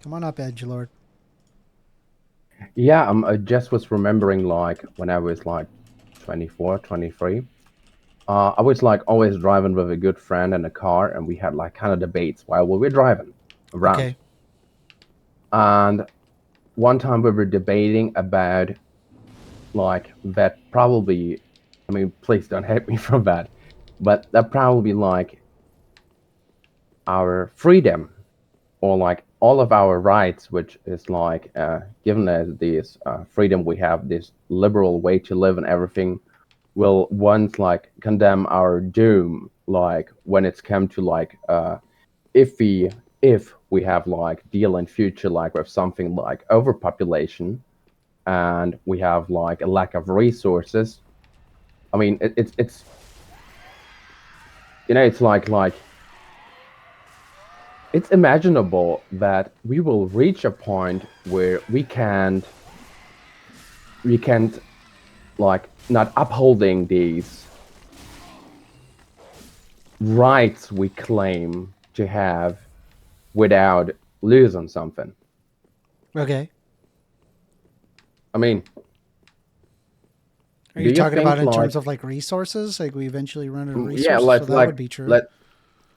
Come on up, Edgelord. Yeah, I just was remembering like when I was like 24, 23. I was like always driving with a good friend in a car, and we had like kind of debates while we were driving around. Okay. And one time we were debating about like that probably, I mean, please don't hate me from that, but that probably like our freedom or like all of our rights, which is like given as this freedom we have, this liberal way to live and everything, will once like condemn our doom, like when it's come to like if we have like deal in future like with something like overpopulation and we have like a lack of resources. I mean, it's it's like it's imaginable that we will reach a point where we can't like not upholding these rights we claim to have without losing something. Okay. I mean, Are do you you talking about think in like terms of like resources? Like we eventually run out of yeah, resources, so let's that like would be true. let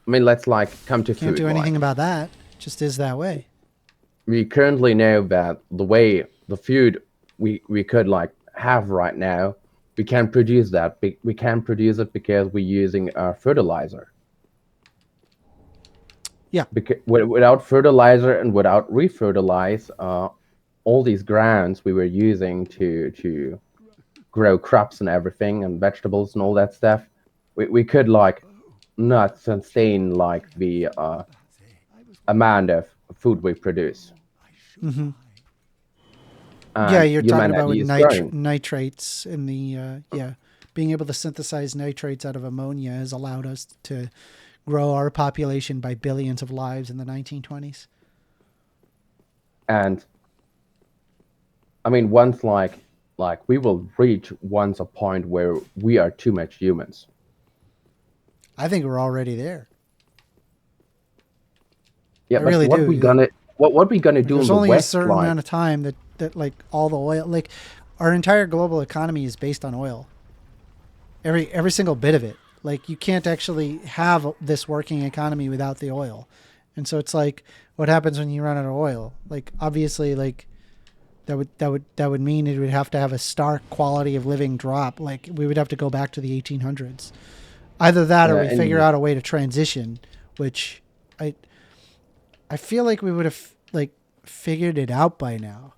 I mean let's like come to Can't food do anything like about that. Just is that way. we currently know that the way the food we could like have right now, we can't produce that. We can't produce it because we're using fertilizer. Yeah. Because without fertilizer and without refertilize, all these grounds we were using to grow crops and everything and vegetables and all that stuff, we could like not sustain like the amount of food we produce, Mm-hmm. Yeah, and you're talking about with humanity is growing. nitrates in the yeah, being able to synthesize nitrates out of ammonia has allowed us to grow our population by billions of lives in the 1920s. And I mean, once like we will reach once a point where we are too much humans. I think we're already there. Yeah, I but really what do. we gonna what we gonna Like do in there's the only a West? certain Like, amount of time that like all the oil, like our entire global economy is based on oil. Every single bit of it. Like you can't actually have this working economy without the oil. And so it's like what happens when you run out of oil? Like obviously like that would mean it would have to have a stark quality of living drop. Like we would have to go back to the 1800s. Either that or we figure and out a way to transition, which I I feel like we would have like figured it out by now.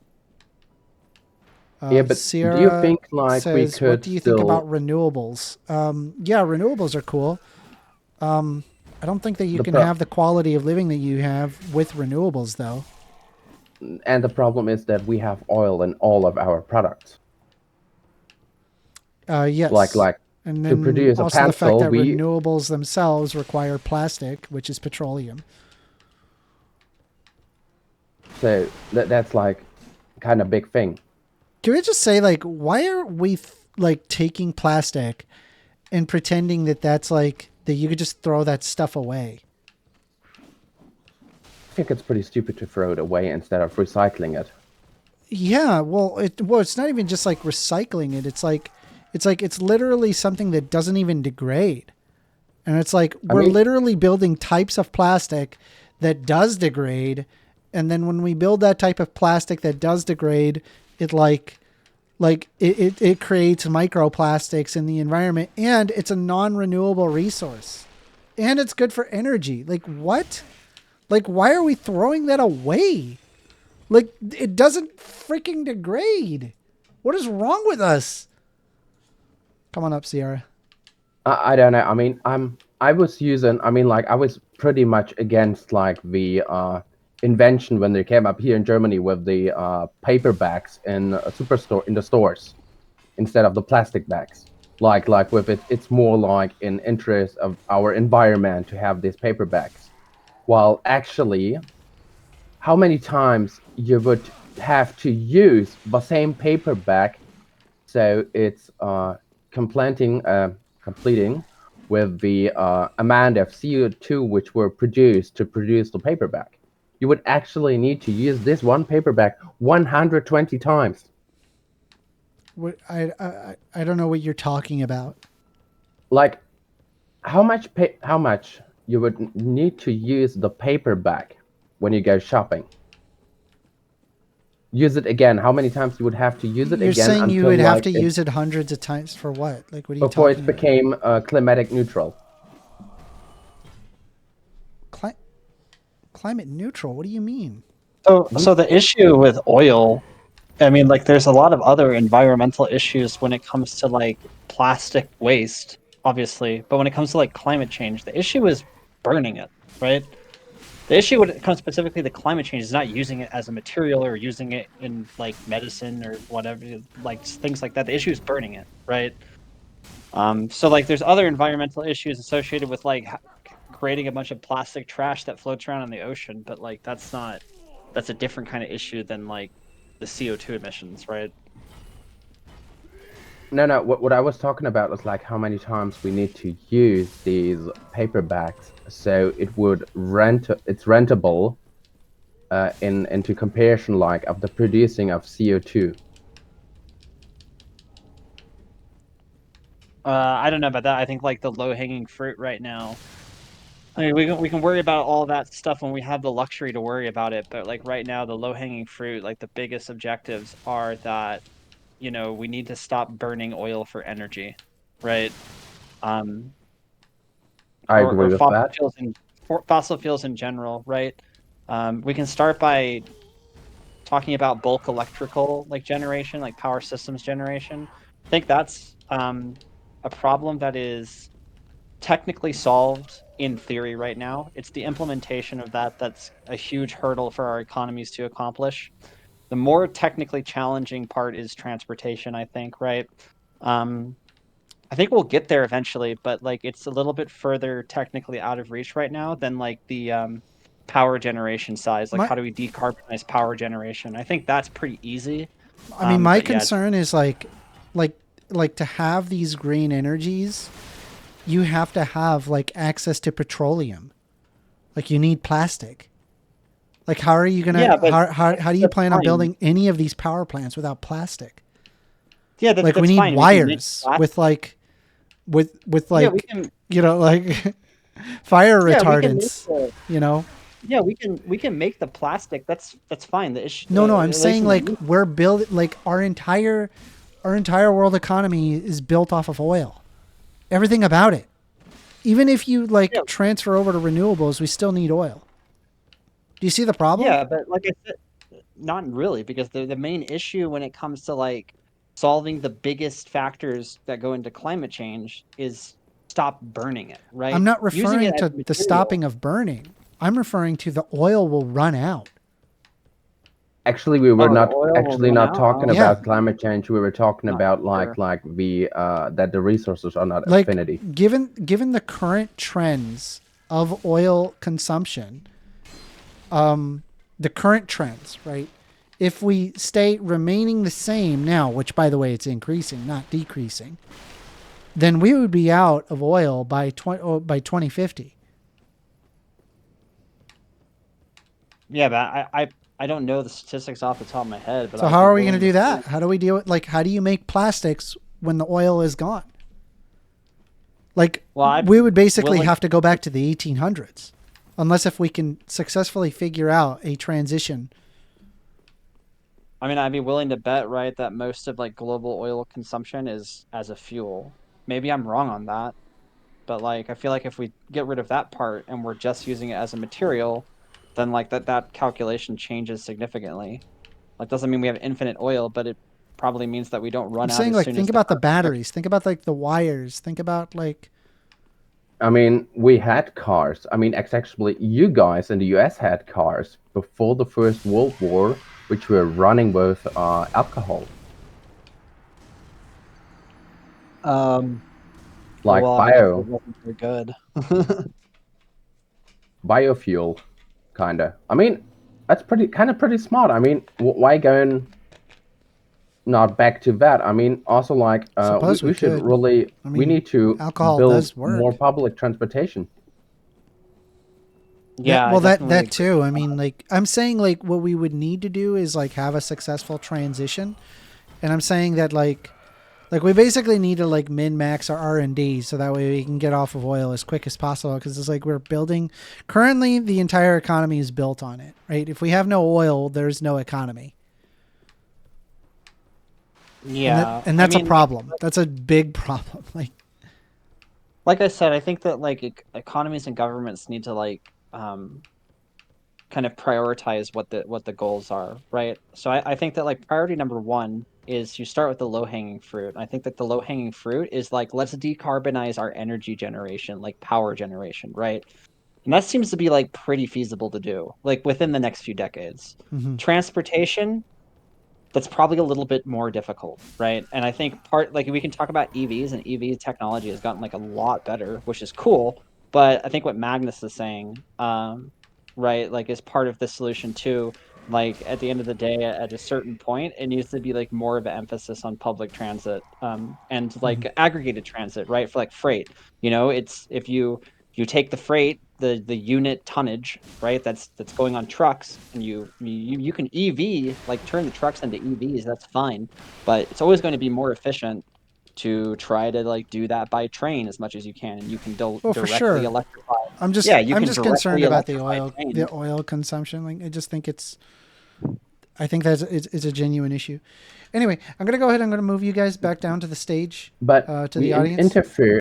yeah, but do you Sierra think like we says, "What could do you think still about renewables?" Yeah, renewables are cool. I don't think that you the can pro- have the quality of living that you have with renewables, though. and the problem is that we have oil in all of our products. Like Yes, like and to then produce a also the fact pencil, that we renewables themselves require plastic, which is petroleum. so that's like kind of big thing. Can we just say, like, why are we like taking plastic and pretending that that's like that you could just throw that stuff away? I think it's pretty stupid to throw it away instead of recycling it. Yeah, well, it's not even just like recycling it. It's literally something that doesn't even degrade. And it's like I we're mean, literally building types of plastic that does degrade, and then when we build that type of plastic that does degrade, it it creates microplastics in the environment, and it's a non-renewable resource. And it's good for energy. Like what? Like why are we throwing that away? Like it doesn't freaking degrade. What is wrong with us? Come on up, Sierra. I don't know. I mean, I was using. I mean, like I was pretty much against like the invention when they came up here in Germany with the paper bags in a superstore in the stores instead of the plastic bags. Like with it, it's more like in interest of our environment to have these paper bags. While actually, how many times you would have to use the same paper bag so it's completing with the amount of CO2 which were produced to produce the paper bag. you would actually need to use this one paper bag 120 times. What I don't know what you're talking about. Like, how much you would need to use the paper bag when you go shopping? Use it again. How many times you would have to use it You're again saying you until would have like to use it hundreds of times for what? Like, what are you before talking it about? became climatic neutral? Cli- climate neutral? What do you mean? So the issue with oil, I mean, like, there's a lot of other environmental issues when it comes to like plastic waste, obviously, but when it comes to like climate change, the issue is burning it, right? The issue when it comes specifically to climate change is not using it as a material or using it in like medicine or whatever, like things like that. The issue is burning it, right? So like there's other environmental issues associated with like creating a bunch of plastic trash that floats around in the ocean, but like that's a different kind of issue than like the CO2 emissions, right? No. What I was talking about was like how many times we need to use these paper bags so it's rentable into comparison like of the producing of CO2. I don't know about that. I think like the low hanging fruit right now. I mean, we can worry about all that stuff when we have the luxury to worry about it, but like right now, the low hanging fruit, like the biggest objectives are that, we need to stop burning oil for energy, right? Um, I or agree with that. fossil fuels in general, right? We can start by talking about bulk electrical like generation, like power systems generation. I think that's a problem that is technically solved in theory right now. It's the implementation of that's a huge hurdle for our economies to accomplish. The more technically challenging part is transportation, I think, right? Um, I think we'll get there eventually, but like it's a little bit further technically out of reach right now than like the power generation size. Like, My, how do we decarbonize power generation? I think that's pretty easy. I mean, my But yeah, concern is like, like to have these green energies, you have to have like access to petroleum. Like, you need plastic. Like, how are you yeah, gonna but how do you that's plan on fine. building any of these power plants without plastic? Yeah, Like, we that's need fine. We can make wires plastic. with like with Yeah, we like can. like fire Yeah, we can make retardants. the. You know? Yeah, we can make the plastic. That's fine. The issue, No, I'm at least saying in the like we're building like our entire world economy is built off of oil. Everything about it. Even if you yeah, like transfer over to renewables, we still need oil. Do you see the problem? yeah, but like I said, not really, because the main issue when it comes to like solving the biggest factors that go into climate change is stop burning it, I'm right? not Using it referring as to a the material. stopping of burning. I'm referring to the oil will run out. Actually, we were Oh, the not oil will actually run not out. talking Oh, Yeah. about climate change. We were talking not about sure. like the that the resources are not Like, affinity. given the current trends of oil consumption, the current trends, right? If we stay remaining the same now, which by the way it's increasing, not decreasing, then we would be out of oil by 2050. Yeah, but I don't know the statistics off the top of my head, but So I'd how be are we going to willing to do say. that? How do we deal with like how do you make plastics when the oil is gone? Like, Well, I'd we would basically willing. have to go back to the 1800s unless if we can successfully figure out a transition. I mean, I'd be willing to bet, right, that most of like global oil consumption is as a fuel. Maybe I'm wrong on that, but like I feel like if we get rid of that part and we're just using it as a material, then like that calculation changes significantly. Like doesn't mean we have infinite oil, but it probably means that we don't I'm run out saying as like soon as think the about the carbon cycle. batteries, think about like the wires, think about like I mean, we had cars. I mean, actually, you guys in the US had cars before the First World War, which were running with alcohol, Oh like well, I guess it wasn't very good. biofuel, kinda. I mean, that's pretty smart. I mean, why going not back to that? I mean, also like suppose we we should could. I we mean, need to alcohol build does more work. public transportation. Yeah, well, I that definitely agree. too. I mean, like I'm saying, like what we would need to do is like have a successful transition, and I'm saying that like we basically need to like min max our R&D so that way we can get off of oil as quick as possible because it's like we're building. Currently, the entire economy is built on it, right? If we have no oil, there's no economy, Yeah, and I that's a mean, problem. That's a big problem. like I said, I think that like economies and governments need to like kind of prioritize what the goals are, right? So I think that like priority number one is you start with the low hanging fruit. I think that the low hanging fruit is like let's decarbonize our energy generation, like power generation, right? And that seems to be like pretty feasible to do, like within the next few decades. Hmm. Transportation, that's probably a little bit more difficult, right? And I think part like we can talk about EVs, and EV technology has gotten like a lot better, which is cool. But I think what Magnus is saying, right, like is part of the solution too. Like at the end of the day, at a certain point, it needs to be like more of an emphasis on public transit, and Hmm. like aggregated transit, right? For like freight, it's if you take the freight, the unit tonnage, right? That's going on trucks, and you can EV like turn the trucks into EVs. That's fine, but it's always going to be more efficient to try to like do that by train as much as you can, and you can Well, for directly sure. electrify. I'm just Yeah, you I'm can just concerned directly about electrify the trains. oil consumption. Like I just think I think that's it's a genuine issue. Anyway, I'm gonna go ahead. I'm gonna move you guys back down to the stage, But to we the audience. interfere